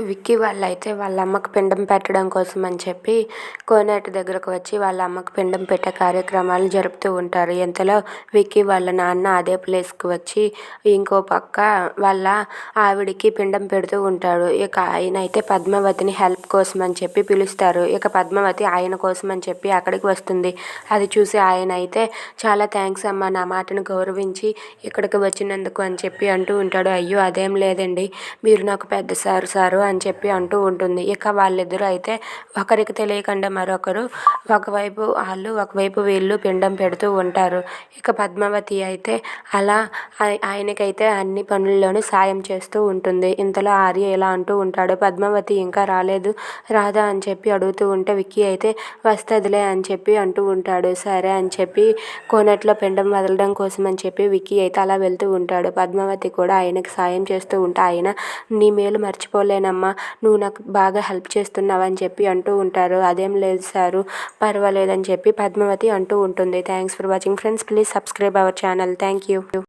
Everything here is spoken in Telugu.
విక్కీ వాళ్ళైతే వాళ్ళ అమ్మకి పిండం పెట్టడం కోసం అని చెప్పి కోనేటి దగ్గరకు వచ్చి వాళ్ళ అమ్మకి పిండం పెట్టే కార్యక్రమాలు జరుపుతూ ఉంటారు. ఇంతలో విక్కీ వాళ్ళ నాన్న అదే ప్లేస్కి వచ్చి ఇంకో పక్క వాళ్ళ ఆవిడికి పిండం పెడుతూ ఉంటాడు. ఇక ఆయన అయితే పద్మావతిని హెల్ప్ కోసం అని చెప్పి పిలుస్తారు. ఇక పద్మావతి ఆయన కోసం అని చెప్పి అక్కడికి వస్తుంది. అది చూసి ఆయన అయితే చాలా థ్యాంక్స్ అమ్మ, నా మాటను గౌరవించి ఇక్కడికి వచ్చినందుకు అని చెప్పి అంటూ ఉంటాడు. అయ్యో అదేం లేదండి, మీరు నాకు పెద్ద సారు అని చెప్పి అంటూ ఉంటుంది. ఇక వాళ్ళిద్దరూ అయితే ఒకరికి తెలియకుండా మరొకరు ఒకవైపు వాళ్ళు ఒకవైపు వీళ్ళు పిండం పెడుతూ ఉంటారు. ఇక పద్మావతి అయితే అలా ఆయనకైతే అన్ని పనుల్లోనూ సాయం చేస్తూ ఉంటుంది. ఇంతలో ఆర్య ఇలా అంటూ ఉంటాడు, పద్మావతి ఇంకా రాలేదు రాదా అని చెప్పి అడుగుతూ ఉంటే విక్కీ అయితే వస్తుందిలే అని చెప్పి అంటూ ఉంటాడు. సరే అని చెప్పి కోనేట్లో పిండం వదలడం కోసం అని చెప్పి విక్కీ అయితే అలా వెళ్తూ ఉంటాడు. పద్మావతి కూడా ఆయనకి సాయం చేస్తూ ఉంటే ఆయన నీ మేలు మర్చిపోలేనమ్మా, నువ్వు నాకు బాగా హెల్ప్ చేస్తున్నావని చెప్పి అంటూ ఉంటారు. అదేం లేదు సారు, పర్వాలేదని చెప్పి పద్మావతి అంటూ ఉంటుంది. Thanks for watching friends, please subscribe our channel. Thank you.